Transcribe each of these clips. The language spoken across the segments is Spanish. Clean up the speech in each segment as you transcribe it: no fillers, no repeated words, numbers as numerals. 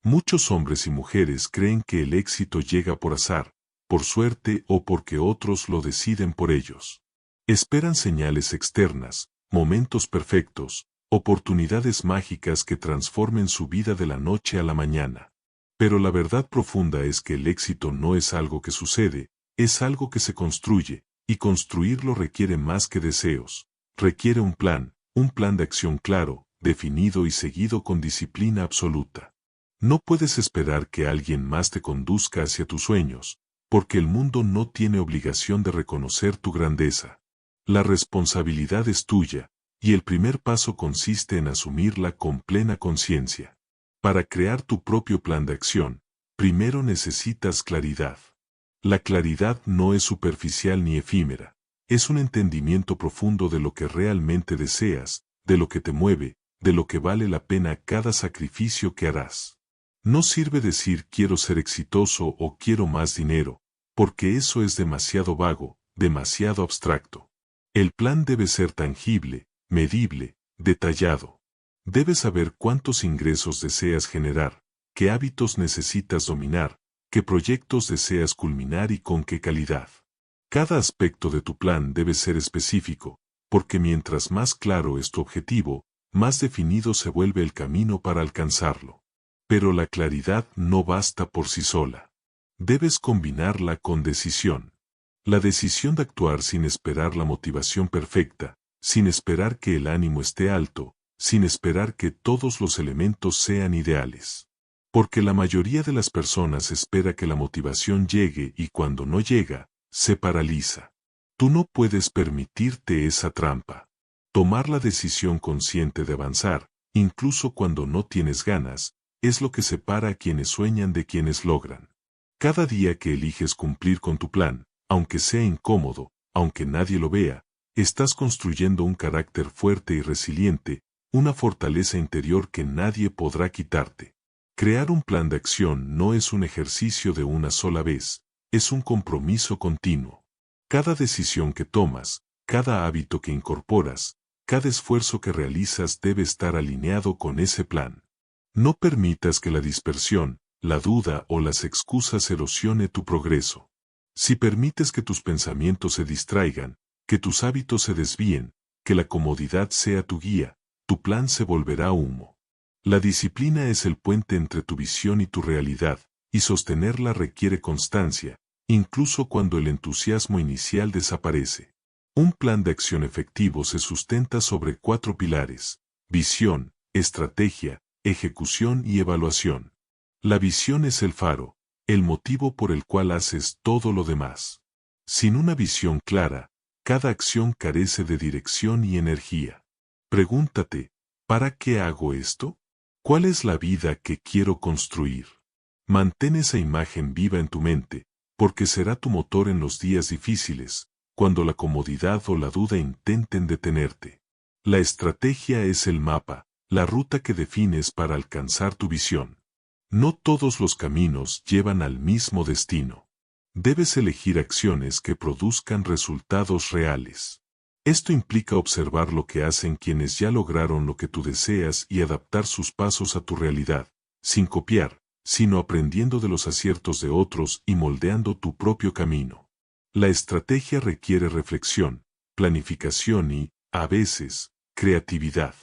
Muchos hombres y mujeres creen que el éxito llega por azar, por suerte o porque otros lo deciden por ellos. Esperan señales externas, momentos perfectos, oportunidades mágicas que transformen su vida de la noche a la mañana. Pero la verdad profunda es que el éxito no es algo que sucede, es algo que se construye, y construirlo requiere más que deseos. Requiere un plan de acción claro, definido y seguido con disciplina absoluta. No puedes esperar que alguien más te conduzca hacia tus sueños, porque el mundo no tiene obligación de reconocer tu grandeza. La responsabilidad es tuya, y el primer paso consiste en asumirla con plena conciencia. Para crear tu propio plan de acción, primero necesitas claridad. La claridad no es superficial ni efímera, es un entendimiento profundo de lo que realmente deseas, de lo que te mueve, de lo que vale la pena cada sacrificio que harás. No sirve decir quiero ser exitoso o quiero más dinero, porque eso es demasiado vago, demasiado abstracto. El plan debe ser tangible, medible, detallado. Debes saber cuántos ingresos deseas generar, qué hábitos necesitas dominar, qué proyectos deseas culminar y con qué calidad. Cada aspecto de tu plan debe ser específico, porque mientras más claro es tu objetivo, más definido se vuelve el camino para alcanzarlo. Pero la claridad no basta por sí sola. Debes combinarla con decisión. La decisión de actuar sin esperar la motivación perfecta, sin esperar que el ánimo esté alto, sin esperar que todos los elementos sean ideales. Porque la mayoría de las personas espera que la motivación llegue y cuando no llega, se paraliza. Tú no puedes permitirte esa trampa. Tomar la decisión consciente de avanzar, incluso cuando no tienes ganas, es lo que separa a quienes sueñan de quienes logran. Cada día que eliges cumplir con tu plan, aunque sea incómodo, aunque nadie lo vea, estás construyendo un carácter fuerte y resiliente, una fortaleza interior que nadie podrá quitarte. Crear un plan de acción no es un ejercicio de una sola vez, es un compromiso continuo. Cada decisión que tomas, cada hábito que incorporas, cada esfuerzo que realizas debe estar alineado con ese plan. No permitas que la dispersión, la duda o las excusas erosione tu progreso. Si permites que tus pensamientos se distraigan, que tus hábitos se desvíen, que la comodidad sea tu guía, tu plan se volverá humo. La disciplina es el puente entre tu visión y tu realidad, y sostenerla requiere constancia, incluso cuando el entusiasmo inicial desaparece. Un plan de acción efectivo se sustenta sobre 4 pilares: visión, estrategia, ejecución y evaluación. La visión es el faro, el motivo por el cual haces todo lo demás. Sin una visión clara, cada acción carece de dirección y energía. Pregúntate, ¿para qué hago esto? ¿Cuál es la vida que quiero construir? Mantén esa imagen viva en tu mente, porque será tu motor en los días difíciles, cuando la comodidad o la duda intenten detenerte. La estrategia es el mapa, la ruta que defines para alcanzar tu visión. No todos los caminos llevan al mismo destino. Debes elegir acciones que produzcan resultados reales. Esto implica observar lo que hacen quienes ya lograron lo que tú deseas y adaptar sus pasos a tu realidad, sin copiar, sino aprendiendo de los aciertos de otros y moldeando tu propio camino. La estrategia requiere reflexión, planificación y, a veces, creatividad.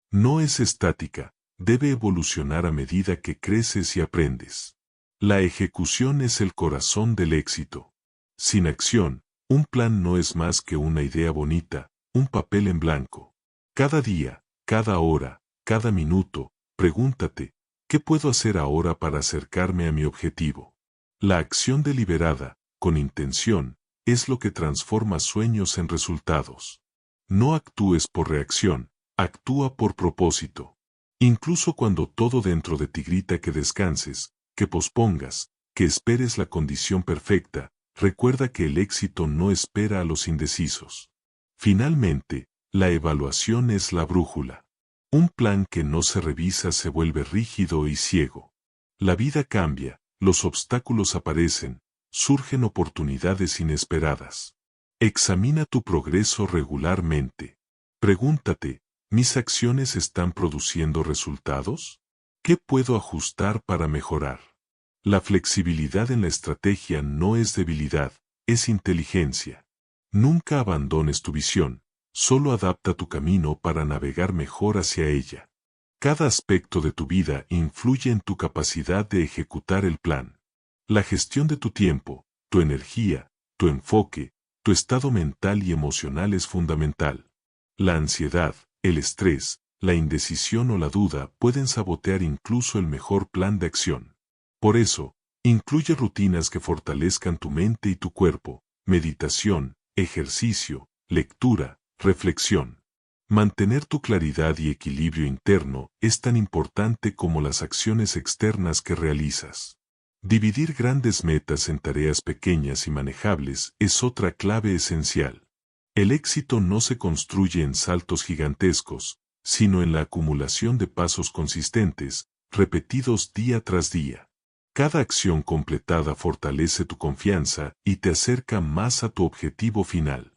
No es estática, debe evolucionar a medida que creces y aprendes. La ejecución es el corazón del éxito. Sin acción, un plan no es más que una idea bonita, un papel en blanco. Cada día, cada hora, cada minuto, pregúntate, ¿qué puedo hacer ahora para acercarme a mi objetivo? La acción deliberada, con intención, es lo que transforma sueños en resultados. No actúes por reacción, actúa por propósito. Incluso cuando todo dentro de ti grita que descanses, que pospongas, que esperes la condición perfecta, recuerda que el éxito no espera a los indecisos. Finalmente, la evaluación es la brújula. Un plan que no se revisa se vuelve rígido y ciego. La vida cambia, los obstáculos aparecen, surgen oportunidades inesperadas. Examina tu progreso regularmente. Pregúntate, ¿mis acciones están produciendo resultados? ¿Qué puedo ajustar para mejorar? La flexibilidad en la estrategia no es debilidad, es inteligencia. Nunca abandones tu visión, solo adapta tu camino para navegar mejor hacia ella. Cada aspecto de tu vida influye en tu capacidad de ejecutar el plan. La gestión de tu tiempo, tu energía, tu enfoque, tu estado mental y emocional es fundamental. La ansiedad, el estrés, la indecisión o la duda pueden sabotear incluso el mejor plan de acción. Por eso, incluye rutinas que fortalezcan tu mente y tu cuerpo, meditación, ejercicio, lectura, reflexión. Mantener tu claridad y equilibrio interno es tan importante como las acciones externas que realizas. Dividir grandes metas en tareas pequeñas y manejables es otra clave esencial. El éxito no se construye en saltos gigantescos, sino en la acumulación de pasos consistentes, repetidos día tras día. Cada acción completada fortalece tu confianza y te acerca más a tu objetivo final.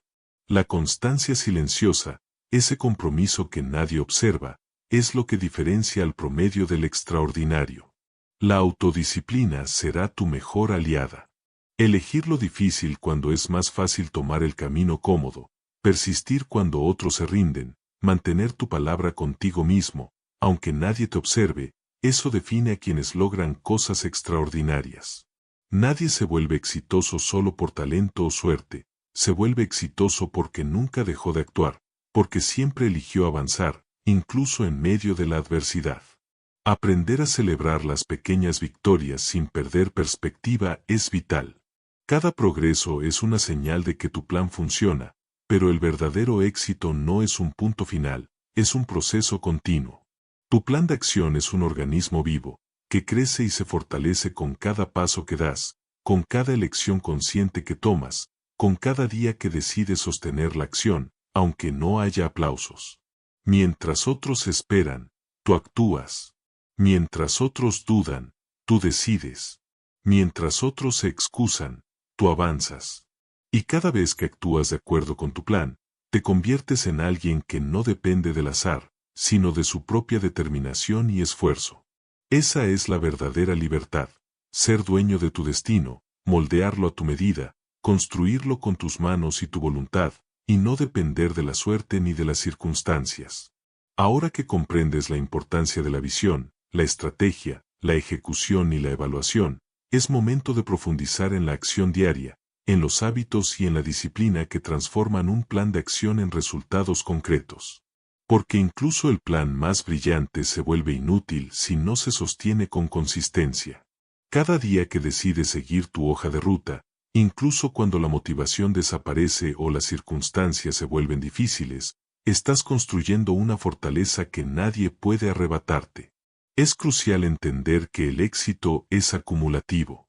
La constancia silenciosa, ese compromiso que nadie observa, es lo que diferencia al promedio del extraordinario. La autodisciplina será tu mejor aliada. Elegir lo difícil cuando es más fácil tomar el camino cómodo, persistir cuando otros se rinden, mantener tu palabra contigo mismo, aunque nadie te observe, eso define a quienes logran cosas extraordinarias. Nadie se vuelve exitoso solo por talento o suerte, se vuelve exitoso porque nunca dejó de actuar, porque siempre eligió avanzar, incluso en medio de la adversidad. Aprender a celebrar las pequeñas victorias sin perder perspectiva es vital. Cada progreso es una señal de que tu plan funciona, pero el verdadero éxito no es un punto final, es un proceso continuo. Tu plan de acción es un organismo vivo, que crece y se fortalece con cada paso que das, con cada elección consciente que tomas, con cada día que decides sostener la acción, aunque no haya aplausos. Mientras otros esperan, tú actúas. Mientras otros dudan, tú decides. Mientras otros se excusan, tú avanzas. Y cada vez que actúas de acuerdo con tu plan, te conviertes en alguien que no depende del azar, sino de su propia determinación y esfuerzo. Esa es la verdadera libertad, ser dueño de tu destino, moldearlo a tu medida, construirlo con tus manos y tu voluntad, y no depender de la suerte ni de las circunstancias. Ahora que comprendes la importancia de la visión, la estrategia, la ejecución y la evaluación, es momento de profundizar en la acción diaria, en los hábitos y en la disciplina que transforman un plan de acción en resultados concretos. Porque incluso el plan más brillante se vuelve inútil si no se sostiene con consistencia. Cada día que decides seguir tu hoja de ruta, incluso cuando la motivación desaparece o las circunstancias se vuelven difíciles, estás construyendo una fortaleza que nadie puede arrebatarte. Es crucial entender que el éxito es acumulativo.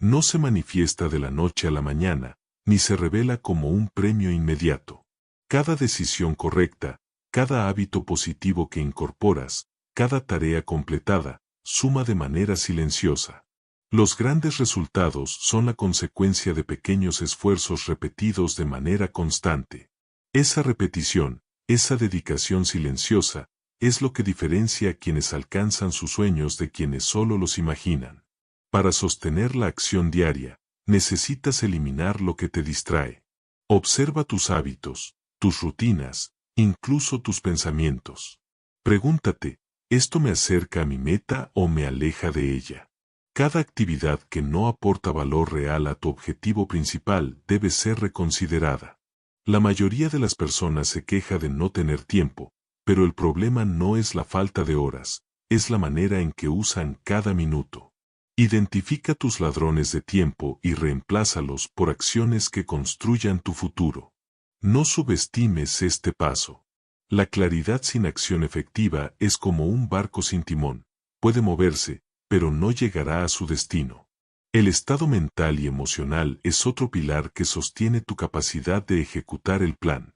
No se manifiesta de la noche a la mañana, ni se revela como un premio inmediato. Cada decisión correcta, cada hábito positivo que incorporas, cada tarea completada, suma de manera silenciosa. Los grandes resultados son la consecuencia de pequeños esfuerzos repetidos de manera constante. Esa repetición, esa dedicación silenciosa, es lo que diferencia a quienes alcanzan sus sueños de quienes solo los imaginan. Para sostener la acción diaria, necesitas eliminar lo que te distrae. Observa tus hábitos, tus rutinas, incluso tus pensamientos. Pregúntate, ¿esto me acerca a mi meta o me aleja de ella? Cada actividad que no aporta valor real a tu objetivo principal debe ser reconsiderada. La mayoría de las personas se queja de no tener tiempo, pero el problema no es la falta de horas, es la manera en que usan cada minuto. Identifica tus ladrones de tiempo y reemplázalos por acciones que construyan tu futuro. No subestimes este paso. La claridad sin acción efectiva es como un barco sin timón, puede moverse, pero no llegará a su destino. El estado mental y emocional es otro pilar que sostiene tu capacidad de ejecutar el plan.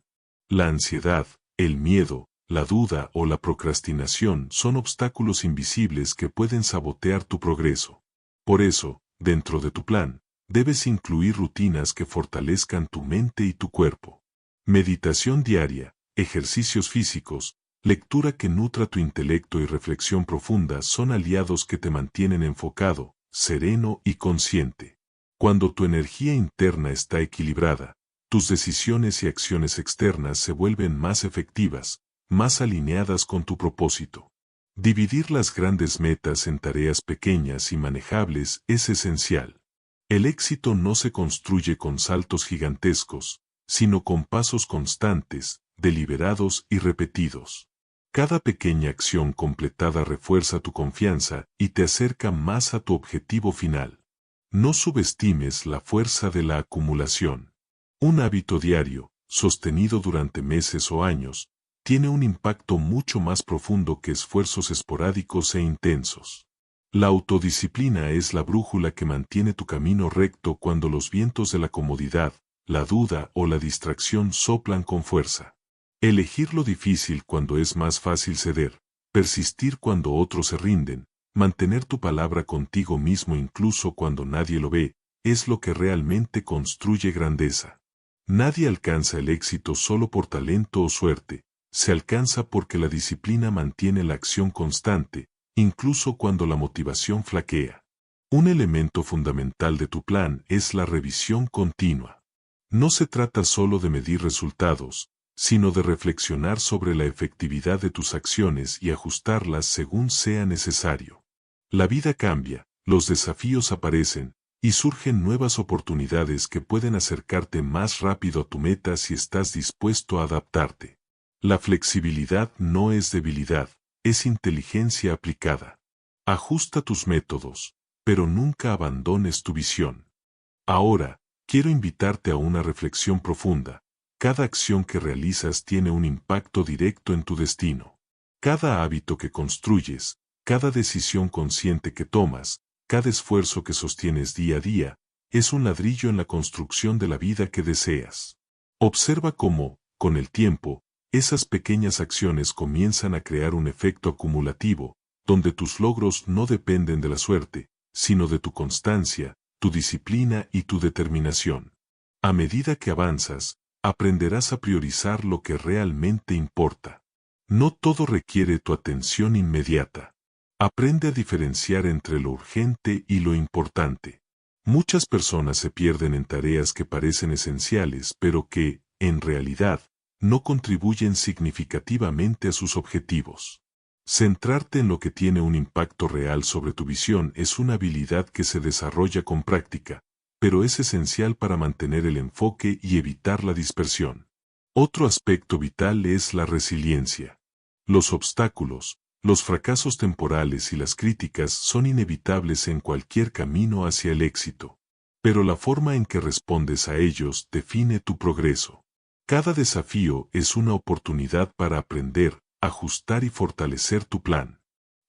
La ansiedad, el miedo, la duda o la procrastinación son obstáculos invisibles que pueden sabotear tu progreso. Por eso, dentro de tu plan, debes incluir rutinas que fortalezcan tu mente y tu cuerpo. Meditación diaria, ejercicios físicos, lectura que nutra tu intelecto y reflexión profunda son aliados que te mantienen enfocado, sereno y consciente. Cuando tu energía interna está equilibrada, tus decisiones y acciones externas se vuelven más efectivas, más alineadas con tu propósito. Dividir las grandes metas en tareas pequeñas y manejables es esencial. El éxito no se construye con saltos gigantescos, sino con pasos constantes, deliberados y repetidos. Cada pequeña acción completada refuerza tu confianza y te acerca más a tu objetivo final. No subestimes la fuerza de la acumulación. Un hábito diario, sostenido durante meses o años, tiene un impacto mucho más profundo que esfuerzos esporádicos e intensos. La autodisciplina es la brújula que mantiene tu camino recto cuando los vientos de la comodidad, la duda o la distracción soplan con fuerza. Elegir lo difícil cuando es más fácil ceder, persistir cuando otros se rinden, mantener tu palabra contigo mismo incluso cuando nadie lo ve, es lo que realmente construye grandeza. Nadie alcanza el éxito solo por talento o suerte, se alcanza porque la disciplina mantiene la acción constante, incluso cuando la motivación flaquea. Un elemento fundamental de tu plan es la revisión continua. No se trata solo de medir resultados, sino de reflexionar sobre la efectividad de tus acciones y ajustarlas según sea necesario. La vida cambia, los desafíos aparecen, y surgen nuevas oportunidades que pueden acercarte más rápido a tu meta si estás dispuesto a adaptarte. La flexibilidad no es debilidad, es inteligencia aplicada. Ajusta tus métodos, pero nunca abandones tu visión. Ahora, quiero invitarte a una reflexión profunda. Cada acción que realizas tiene un impacto directo en tu destino. Cada hábito que construyes, cada decisión consciente que tomas, cada esfuerzo que sostienes día a día, es un ladrillo en la construcción de la vida que deseas. Observa cómo, con el tiempo, esas pequeñas acciones comienzan a crear un efecto acumulativo, donde tus logros no dependen de la suerte, sino de tu constancia, tu disciplina y tu determinación. A medida que avanzas, aprenderás a priorizar lo que realmente importa. No todo requiere tu atención inmediata. Aprende a diferenciar entre lo urgente y lo importante. Muchas personas se pierden en tareas que parecen esenciales pero que, en realidad, no contribuyen significativamente a sus objetivos. Centrarte en lo que tiene un impacto real sobre tu visión es una habilidad que se desarrolla con práctica, pero es esencial para mantener el enfoque y evitar la dispersión. Otro aspecto vital es la resiliencia. Los obstáculos, los fracasos temporales y las críticas son inevitables en cualquier camino hacia el éxito, pero la forma en que respondes a ellos define tu progreso. Cada desafío es una oportunidad para aprender, ajustar y fortalecer tu plan.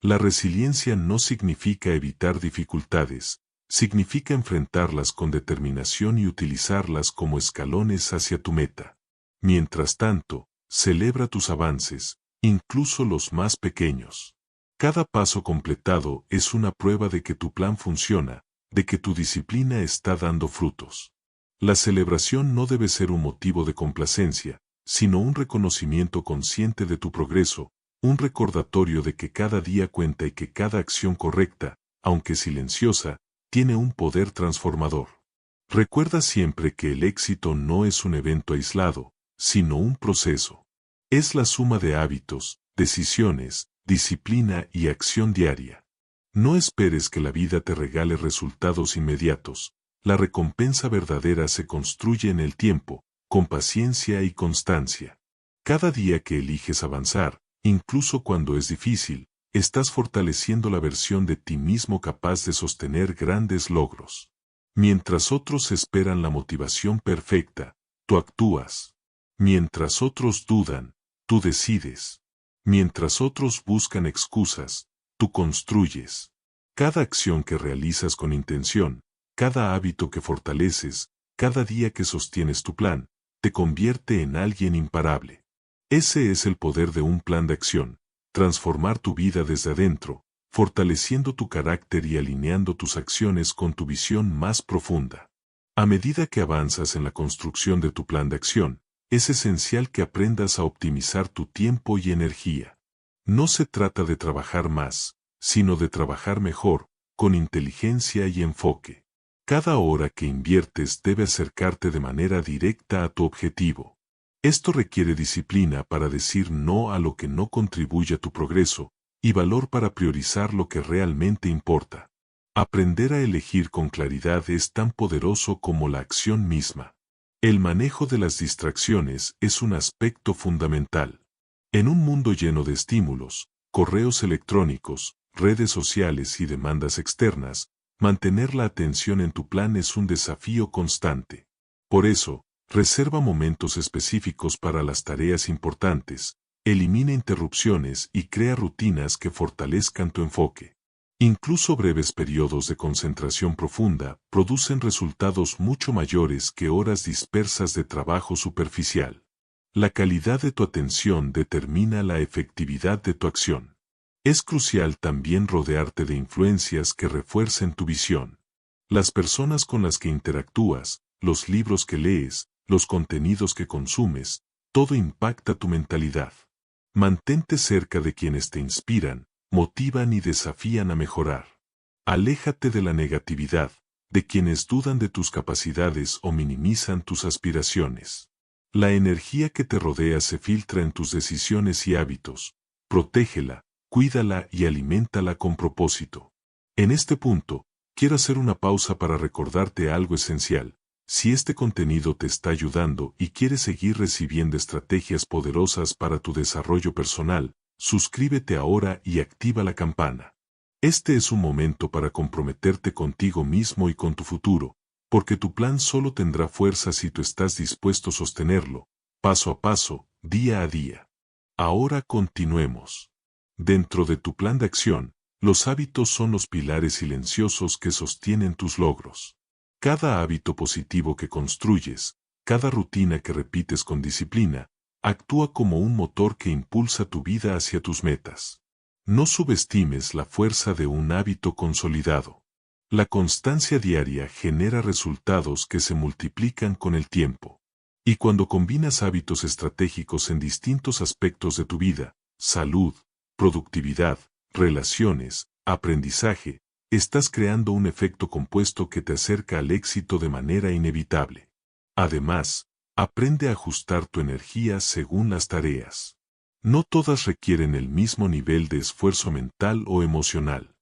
La resiliencia no significa evitar dificultades, significa enfrentarlas con determinación y utilizarlas como escalones hacia tu meta. Mientras tanto, celebra tus avances, incluso los más pequeños. Cada paso completado es una prueba de que tu plan funciona, de que tu disciplina está dando frutos. La celebración no debe ser un motivo de complacencia, sino un reconocimiento consciente de tu progreso, un recordatorio de que cada día cuenta y que cada acción correcta, aunque silenciosa, tiene un poder transformador. Recuerda siempre que el éxito no es un evento aislado, sino un proceso. Es la suma de hábitos, decisiones, disciplina y acción diaria. No esperes que la vida te regale resultados inmediatos. La recompensa verdadera se construye en el tiempo, con paciencia y constancia. Cada día que eliges avanzar, incluso cuando es difícil, estás fortaleciendo la versión de ti mismo capaz de sostener grandes logros. Mientras otros esperan la motivación perfecta, tú actúas. Mientras otros dudan, tú decides. Mientras otros buscan excusas, tú construyes. Cada acción que realizas con intención, cada hábito que fortaleces, cada día que sostienes tu plan, te convierte en alguien imparable. Ese es el poder de un plan de acción, transformar tu vida desde adentro, fortaleciendo tu carácter y alineando tus acciones con tu visión más profunda. A medida que avanzas en la construcción de tu plan de acción, es esencial que aprendas a optimizar tu tiempo y energía. No se trata de trabajar más, sino de trabajar mejor, con inteligencia y enfoque. Cada hora que inviertes debe acercarte de manera directa a tu objetivo. Esto requiere disciplina para decir no a lo que no contribuye a tu progreso, y valor para priorizar lo que realmente importa. Aprender a elegir con claridad es tan poderoso como la acción misma. El manejo de las distracciones es un aspecto fundamental. En un mundo lleno de estímulos, correos electrónicos, redes sociales y demandas externas, mantener la atención en tu plan es un desafío constante. Por eso, reserva momentos específicos para las tareas importantes, elimina interrupciones y crea rutinas que fortalezcan tu enfoque. Incluso breves periodos de concentración profunda producen resultados mucho mayores que horas dispersas de trabajo superficial. La calidad de tu atención determina la efectividad de tu acción. Es crucial también rodearte de influencias que refuercen tu visión. Las personas con las que interactúas, los libros que lees, los contenidos que consumes, todo impacta tu mentalidad. Mantente cerca de quienes te inspiran, motivan y desafían a mejorar. Aléjate de la negatividad, de quienes dudan de tus capacidades o minimizan tus aspiraciones. La energía que te rodea se filtra en tus decisiones y hábitos. Protégela, cuídala y aliméntala con propósito. En este punto, quiero hacer una pausa para recordarte algo esencial. Si este contenido te está ayudando y quieres seguir recibiendo estrategias poderosas para tu desarrollo personal, suscríbete ahora y activa la campana. Este es un momento para comprometerte contigo mismo y con tu futuro, porque tu plan solo tendrá fuerza si tú estás dispuesto a sostenerlo, paso a paso, día a día. Ahora continuemos. Dentro de tu plan de acción, los hábitos son los pilares silenciosos que sostienen tus logros. Cada hábito positivo que construyes, cada rutina que repites con disciplina, actúa como un motor que impulsa tu vida hacia tus metas. No subestimes la fuerza de un hábito consolidado. La constancia diaria genera resultados que se multiplican con el tiempo. Y cuando combinas hábitos estratégicos en distintos aspectos de tu vida, salud, productividad, relaciones, aprendizaje, estás creando un efecto compuesto que te acerca al éxito de manera inevitable. Además, aprende a ajustar tu energía según las tareas. No todas requieren el mismo nivel de esfuerzo mental o emocional.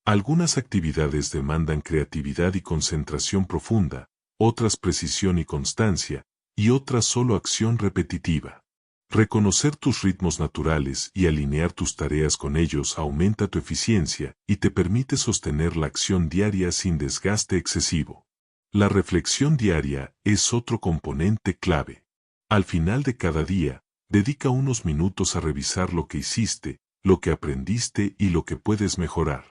Algunas actividades demandan creatividad y concentración profunda, otras precisión y constancia, y otras solo acción repetitiva. Reconocer tus ritmos naturales y alinear tus tareas con ellos aumenta tu eficiencia y te permite sostener la acción diaria sin desgaste excesivo. La reflexión diaria es otro componente clave. Al final de cada día, dedica unos minutos a revisar lo que hiciste, lo que aprendiste y lo que puedes mejorar.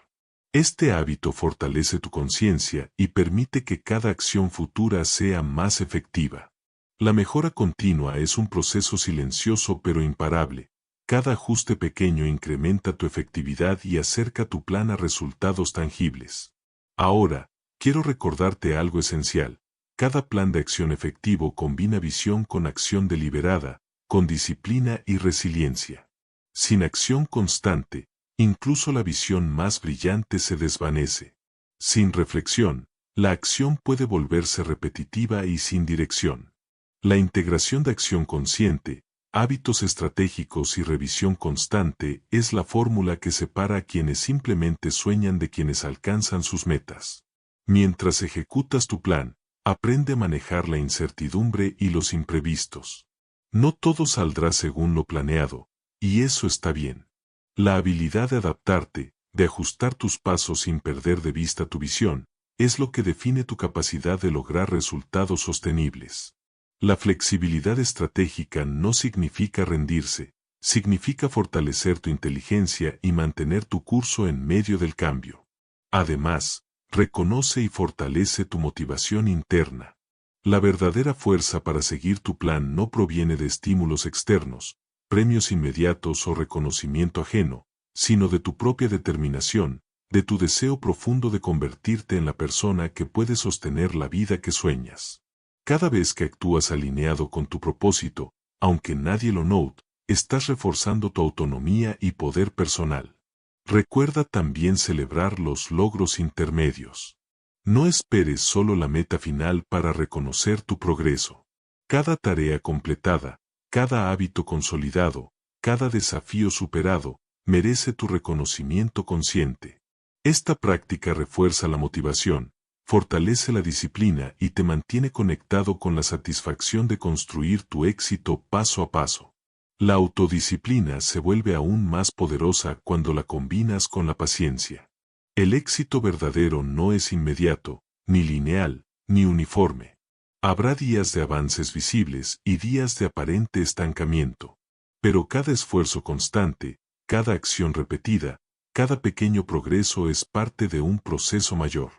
Este hábito fortalece tu conciencia y permite que cada acción futura sea más efectiva. La mejora continua es un proceso silencioso pero imparable. Cada ajuste pequeño incrementa tu efectividad y acerca tu plan a resultados tangibles. Ahora, quiero recordarte algo esencial. Cada plan de acción efectivo combina visión con acción deliberada, con disciplina y resiliencia. Sin acción constante, incluso la visión más brillante se desvanece. Sin reflexión, la acción puede volverse repetitiva y sin dirección. La integración de acción consciente, hábitos estratégicos y revisión constante es la fórmula que separa a quienes simplemente sueñan de quienes alcanzan sus metas. Mientras ejecutas tu plan, aprende a manejar la incertidumbre y los imprevistos. No todo saldrá según lo planeado, y eso está bien. La habilidad de adaptarte, de ajustar tus pasos sin perder de vista tu visión, es lo que define tu capacidad de lograr resultados sostenibles. La flexibilidad estratégica no significa rendirse, significa fortalecer tu inteligencia y mantener tu curso en medio del cambio. Además, reconoce y fortalece tu motivación interna. La verdadera fuerza para seguir tu plan no proviene de estímulos externos, premios inmediatos o reconocimiento ajeno, sino de tu propia determinación, de tu deseo profundo de convertirte en la persona que puede sostener la vida que sueñas. Cada vez que actúas alineado con tu propósito, aunque nadie lo note, estás reforzando tu autonomía y poder personal. Recuerda también celebrar los logros intermedios. No esperes solo la meta final para reconocer tu progreso. Cada tarea completada, cada hábito consolidado, cada desafío superado, merece tu reconocimiento consciente. Esta práctica refuerza la motivación, fortalece la disciplina y te mantiene conectado con la satisfacción de construir tu éxito paso a paso. La autodisciplina se vuelve aún más poderosa cuando la combinas con la paciencia. El éxito verdadero no es inmediato, ni lineal, ni uniforme. Habrá días de avances visibles y días de aparente estancamiento. Pero cada esfuerzo constante, cada acción repetida, cada pequeño progreso es parte de un proceso mayor.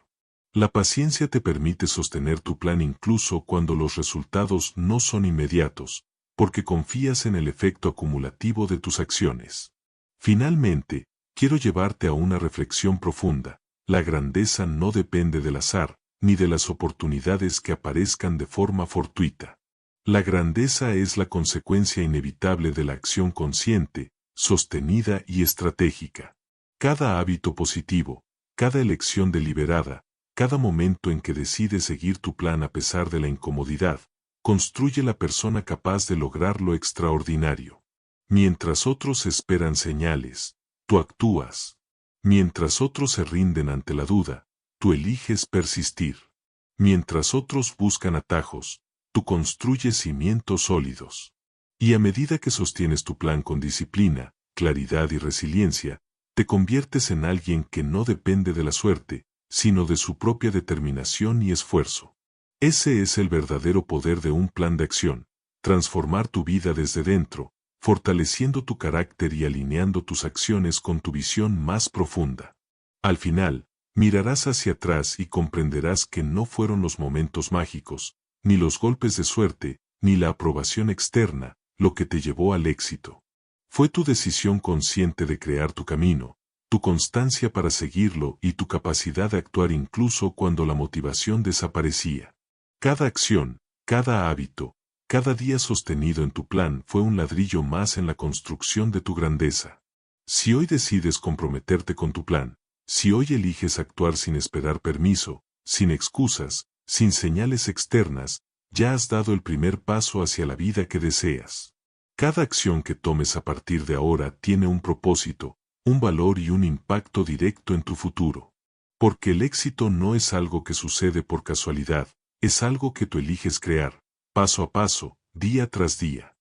La paciencia te permite sostener tu plan incluso cuando los resultados no son inmediatos, porque confías en el efecto acumulativo de tus acciones. Finalmente, quiero llevarte a una reflexión profunda. La grandeza no depende del azar, ni de las oportunidades que aparezcan de forma fortuita. La grandeza es la consecuencia inevitable de la acción consciente, sostenida y estratégica. Cada hábito positivo, cada elección deliberada, cada momento en que decides seguir tu plan a pesar de la incomodidad, construye la persona capaz de lograr lo extraordinario. Mientras otros esperan señales, tú actúas. Mientras otros se rinden ante la duda, tú eliges persistir. Mientras otros buscan atajos, tú construyes cimientos sólidos. Y a medida que sostienes tu plan con disciplina, claridad y resiliencia, te conviertes en alguien que no depende de la suerte, sino de su propia determinación y esfuerzo. Ese es el verdadero poder de un plan de acción, transformar tu vida desde dentro, fortaleciendo tu carácter y alineando tus acciones con tu visión más profunda. Al final, mirarás hacia atrás y comprenderás que no fueron los momentos mágicos, ni los golpes de suerte, ni la aprobación externa, lo que te llevó al éxito. Fue tu decisión consciente de crear tu camino, tu constancia para seguirlo y tu capacidad de actuar incluso cuando la motivación desaparecía. Cada acción, cada hábito, cada día sostenido en tu plan fue un ladrillo más en la construcción de tu grandeza. Si hoy decides comprometerte con tu plan, si hoy eliges actuar sin esperar permiso, sin excusas, sin señales externas, ya has dado el primer paso hacia la vida que deseas. Cada acción que tomes a partir de ahora tiene un propósito, un valor y un impacto directo en tu futuro. Porque el éxito no es algo que sucede por casualidad, es algo que tú eliges crear, paso a paso, día tras día.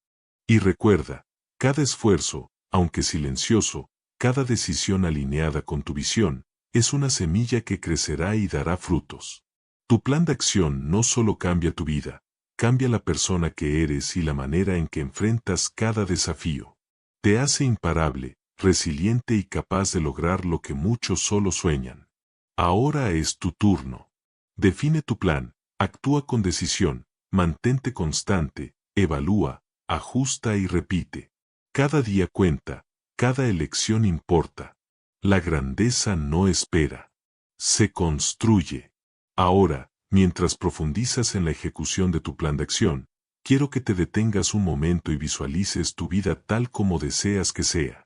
Y recuerda, cada esfuerzo, aunque silencioso, cada decisión alineada con tu visión, es una semilla que crecerá y dará frutos. Tu plan de acción no solo cambia tu vida, cambia la persona que eres y la manera en que enfrentas cada desafío. Te hace imparable, resiliente y capaz de lograr lo que muchos solo sueñan. Ahora es tu turno. Define tu plan, actúa con decisión, mantente constante, evalúa, ajusta y repite. Cada día cuenta, cada elección importa. La grandeza no espera. Se construye. Ahora, mientras profundizas en la ejecución de tu plan de acción, quiero que te detengas un momento y visualices tu vida tal como deseas que sea.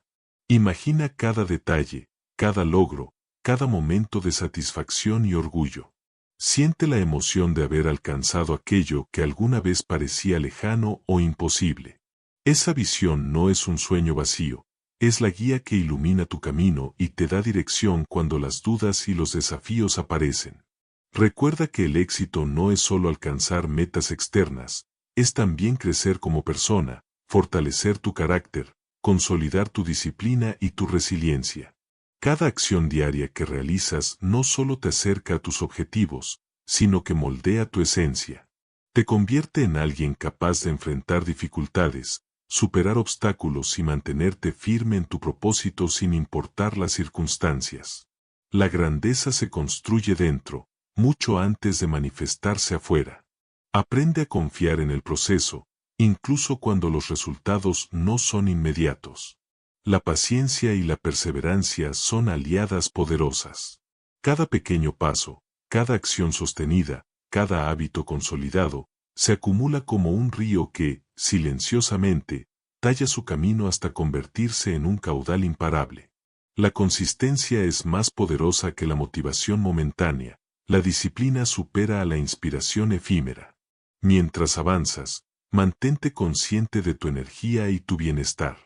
Imagina cada detalle, cada logro, cada momento de satisfacción y orgullo. Siente la emoción de haber alcanzado aquello que alguna vez parecía lejano o imposible. Esa visión no es un sueño vacío, es la guía que ilumina tu camino y te da dirección cuando las dudas y los desafíos aparecen. Recuerda que el éxito no es solo alcanzar metas externas, es también crecer como persona, fortalecer tu carácter, consolidar tu disciplina y tu resiliencia. Cada acción diaria que realizas no solo te acerca a tus objetivos, sino que moldea tu esencia. Te convierte en alguien capaz de enfrentar dificultades, superar obstáculos y mantenerte firme en tu propósito sin importar las circunstancias. La grandeza se construye dentro, mucho antes de manifestarse afuera. Aprende a confiar en el proceso, incluso cuando los resultados no son inmediatos. La paciencia y la perseverancia son aliadas poderosas. Cada pequeño paso, cada acción sostenida, cada hábito consolidado, Se acumula como un río que, silenciosamente, talla su camino hasta convertirse en un caudal imparable. La consistencia es más poderosa que la motivación momentánea, la disciplina supera a la inspiración efímera. Mientras avanzas, mantente consciente de tu energía y tu bienestar.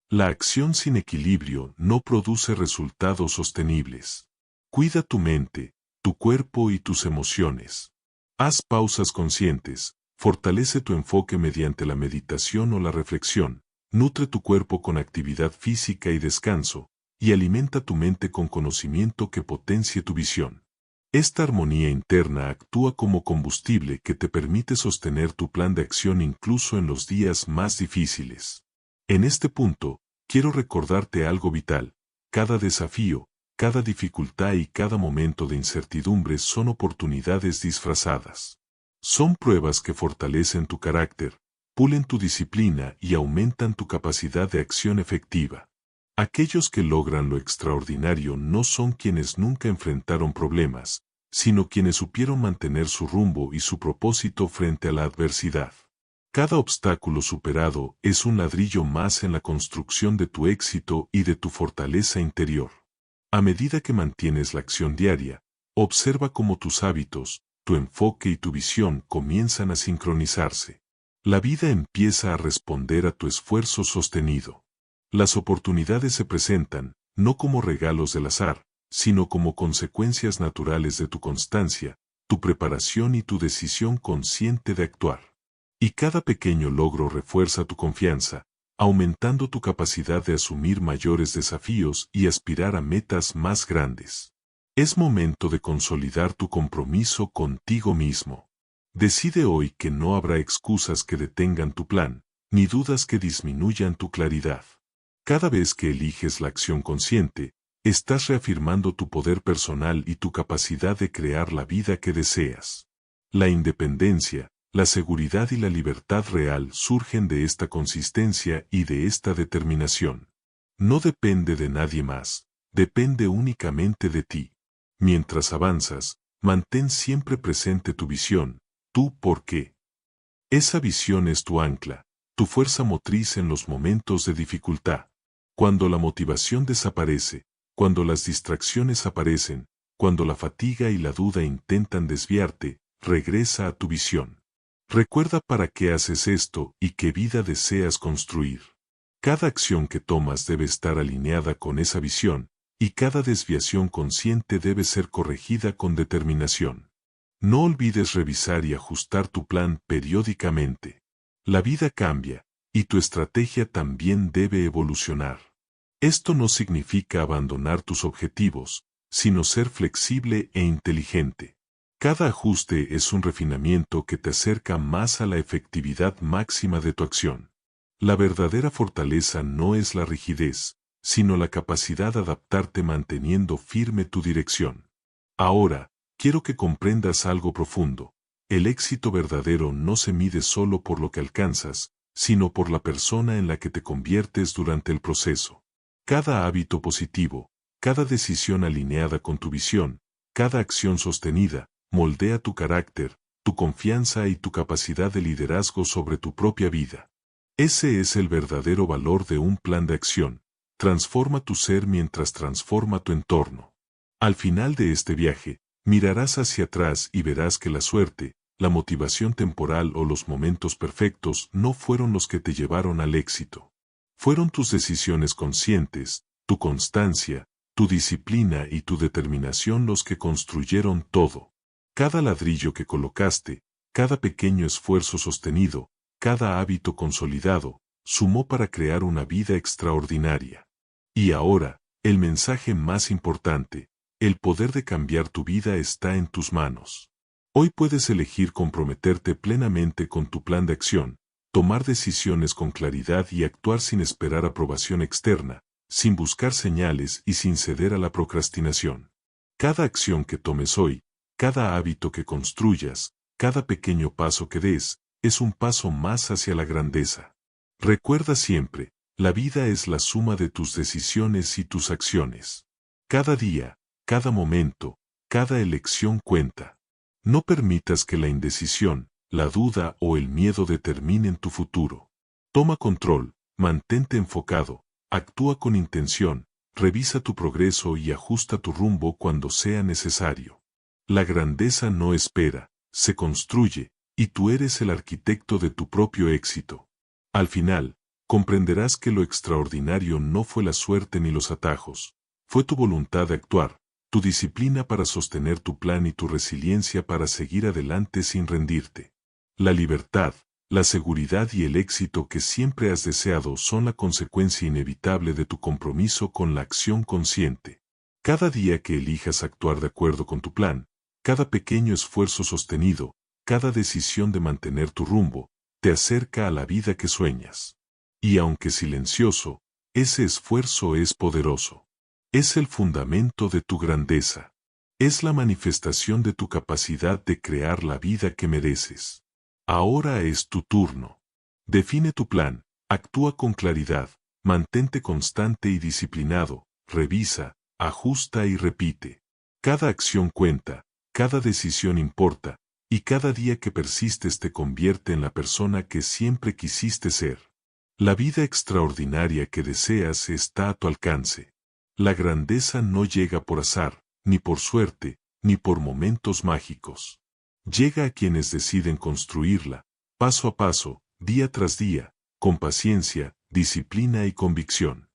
La acción sin equilibrio no produce resultados sostenibles. Cuida tu mente, tu cuerpo y tus emociones. Haz pausas conscientes, fortalece tu enfoque mediante la meditación o la reflexión, nutre tu cuerpo con actividad física y descanso, y alimenta tu mente con conocimiento que potencie tu visión. Esta armonía interna actúa como combustible que te permite sostener tu plan de acción incluso en los días más difíciles. En este punto, quiero recordarte algo vital: cada desafío, cada dificultad y cada momento de incertidumbre son oportunidades disfrazadas. Son pruebas que fortalecen tu carácter, pulen tu disciplina y aumentan tu capacidad de acción efectiva. Aquellos que logran lo extraordinario no son quienes nunca enfrentaron problemas, sino quienes supieron mantener su rumbo y su propósito frente a la adversidad. Cada obstáculo superado es un ladrillo más en la construcción de tu éxito y de tu fortaleza interior. A medida que mantienes la acción diaria, observa cómo tus hábitos, tu enfoque y tu visión comienzan a sincronizarse. La vida empieza a responder a tu esfuerzo sostenido. Las oportunidades se presentan, no como regalos del azar, sino como consecuencias naturales de tu constancia, tu preparación y tu decisión consciente de actuar. Y cada pequeño logro refuerza tu confianza, aumentando tu capacidad de asumir mayores desafíos y aspirar a metas más grandes. Es momento de consolidar tu compromiso contigo mismo. Decide hoy que no habrá excusas que detengan tu plan, ni dudas que disminuyan tu claridad. Cada vez que eliges la acción consciente, estás reafirmando tu poder personal y tu capacidad de crear la vida que deseas. La independencia, la seguridad y la libertad real surgen de esta consistencia y de esta determinación. No depende de nadie más, depende únicamente de ti. Mientras avanzas, mantén siempre presente tu visión, tu por qué. Esa visión es tu ancla, tu fuerza motriz en los momentos de dificultad. Cuando la motivación desaparece, cuando las distracciones aparecen, cuando la fatiga y la duda intentan desviarte, regresa a tu visión. Recuerda para qué haces esto y qué vida deseas construir. Cada acción que tomas debe estar alineada con esa visión, y cada desviación consciente debe ser corregida con determinación. No olvides revisar y ajustar tu plan periódicamente. La vida cambia, y tu estrategia también debe evolucionar. Esto no significa abandonar tus objetivos, sino ser flexible e inteligente. Cada ajuste es un refinamiento que te acerca más a la efectividad máxima de tu acción. La verdadera fortaleza no es la rigidez, sino la capacidad de adaptarte manteniendo firme tu dirección. Ahora, quiero que comprendas algo profundo. El éxito verdadero no se mide solo por lo que alcanzas, sino por la persona en la que te conviertes durante el proceso. Cada hábito positivo, cada decisión alineada con tu visión, cada acción sostenida, moldea tu carácter, tu confianza y tu capacidad de liderazgo sobre tu propia vida. Ese es el verdadero valor de un plan de acción. Transforma tu ser mientras transforma tu entorno. Al final de este viaje, mirarás hacia atrás y verás que la suerte, la motivación temporal o los momentos perfectos no fueron los que te llevaron al éxito. Fueron tus decisiones conscientes, tu constancia, tu disciplina y tu determinación los que construyeron todo. Cada ladrillo que colocaste, cada pequeño esfuerzo sostenido, cada hábito consolidado, sumó para crear una vida extraordinaria. Y ahora, el mensaje más importante: el poder de cambiar tu vida está en tus manos. Hoy puedes elegir comprometerte plenamente con tu plan de acción, tomar decisiones con claridad y actuar sin esperar aprobación externa, sin buscar señales y sin ceder a la procrastinación. Cada acción que tomes hoy, cada hábito que construyas, cada pequeño paso que des, es un paso más hacia la grandeza. Recuerda siempre, la vida es la suma de tus decisiones y tus acciones. Cada día, cada momento, cada elección cuenta. No permitas que la indecisión, la duda o el miedo determinen tu futuro. Toma control, mantente enfocado, actúa con intención, revisa tu progreso y ajusta tu rumbo cuando sea necesario. La grandeza no espera, se construye, y tú eres el arquitecto de tu propio éxito. Al final, comprenderás que lo extraordinario no fue la suerte ni los atajos, fue tu voluntad de actuar, tu disciplina para sostener tu plan y tu resiliencia para seguir adelante sin rendirte. La libertad, la seguridad y el éxito que siempre has deseado son la consecuencia inevitable de tu compromiso con la acción consciente. Cada día que elijas actuar de acuerdo con tu plan, cada pequeño esfuerzo sostenido, cada decisión de mantener tu rumbo, te acerca a la vida que sueñas. Y aunque silencioso, ese esfuerzo es poderoso. Es el fundamento de tu grandeza. Es la manifestación de tu capacidad de crear la vida que mereces. Ahora es tu turno. Define tu plan, actúa con claridad, mantente constante y disciplinado, revisa, ajusta y repite. Cada acción cuenta, cada decisión importa, y cada día que persistes te convierte en la persona que siempre quisiste ser. La vida extraordinaria que deseas está a tu alcance. La grandeza no llega por azar, ni por suerte, ni por momentos mágicos. Llega a quienes deciden construirla, paso a paso, día tras día, con paciencia, disciplina y convicción.